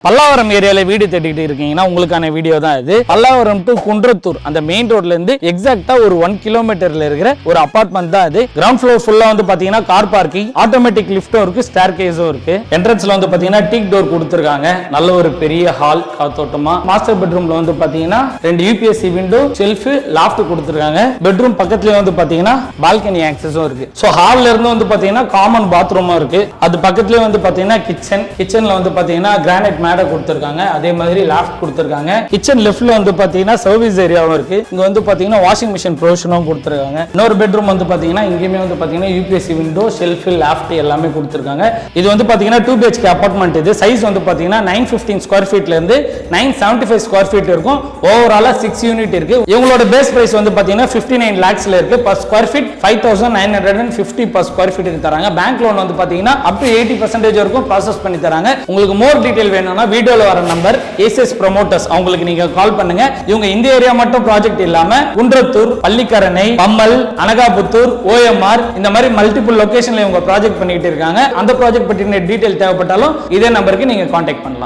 பல்லாவரம் ஏரியால வீடு தேடிட்டு இருக்கீங்கன்னா உங்களுக்கான வீடியோ தான் இது. பல்லாவரம் டு குன்றத்தூர் அந்த மெயின் ரோட்ல இருந்து எக்ஸாக்ட்டா ஒரு 1 கிலோமீட்டர்ல இருக்கிற ஒரு அபார்ட்மெண்ட் தான் இது. கிரவுண்ட் ஃப்ளோர் ஃபுல்லா வந்து பாத்தீங்கன்னா கார் பார்க்கிங், ஆட்டோமேட்டிக் லிஃப்டும் இருக்கு, ஸ்டேர் கேஸும் இருக்கு. என்ட்ரன்ஸ்ல வந்து பாத்தீங்கன்னா டீக் டோர் கொடுத்திருக்காங்க. நல்ல ஒரு பெரிய ஹால் காத்தோட்டமா. மாஸ்டர் பெட்ரூம்ல வந்து பாத்தீங்கன்னா 2 யூபிஎஸ்சி விண்டோ, ஷெல்ஃப், லாஃப்ட் கொடுத்திருக்காங்க. பெட்ரூம் பக்கத்துலயே வந்து பாத்தீங்கன்னா பால்கனி ஆக்சஸும் இருக்கு. சோ ஹால்ல இருந்து வந்து பாத்தீங்கன்னா காமன் பாத்ரூமும் இருக்கு. அது பக்கத்துலயே வந்து பாத்தீங்கன்னா கிச்சன்ல வந்து பாத்தீங்கன்னா கிரானைட் மேடை கொடுத்திருக்காங்க. அதே மாதிரி லாஃப்ட் கொடுத்திருக்காங்க. கிச்சன் லெஃப்ட்ல வந்து பாத்தீங்கன்னா சர்வீஸ் ஏரியாவும் இருக்கு. இங்க வந்து பாத்தீங்கன்னா வாஷிங் மிஷின் ப்ரொவிஷனும் கொடுத்திருக்காங்க. இன்னொரு பெட்ரூம் வந்து பாத்தீங்கன்னா இங்கேயுமே வந்து பாத்தீங்கன்னா யூபிஎஸ்சி விண்டோ, ஷெல்ஃப், லாஃப்ட் எல்லாமே கொடுத்திருக்காங்க. இது வந்து பாத்தீங்கன்னா 2 BHK அபார்ட்மெண்ட். இது சைஸ் வந்து பாத்தீங்கன்னா 915 ஸ்கொயர் ஃபீட்ல இருந்து 975 ஸ்கொயர் ஃபீட் இருக்கும். ஓவராலா 6 யூனிட் இருக்கு. இவங்களோட பேஸ் பிரைஸ் வந்து பாத்தீங்கன்னா 59 lakhsல இருக்கு. per square feet 5950 per square ஃபீட்டுக்கு தராங்க. பேங்க் லோன் வந்து பாத்தீங்கன்னா up to 80% வரைக்கும் ப்ராசஸ் பண்ணி தராங்க. உங்களுக்கு மோர் டீடைல் வேணும்னா வீடியோல வர நம்பர் ஏசிஎஸ் ப்ரோமோட்டர்ஸ், அவங்களுக்கு நீங்க கால் பண்ணுங்க. இவங்க இந்த ஏரியா மட்டும் ப்ராஜெக்ட் இல்லாம குன்றத்தூர், பள்ளிக்கரணை, பம்மல், அனகாபுத்தூர், OMR இந்த மாதிரி மல்டிபிள் லொகேஷன்ல இவங்க ப்ராஜெக்ட் பண்ணிட்டு இருக்காங்க. அந்த ப்ராஜெக்ட் பற்றின டீடைல் தேவைப்பட்டாலும் இதே நம்பருக்கு நீங்க கான்டாக்ட் பண்ணலாம்.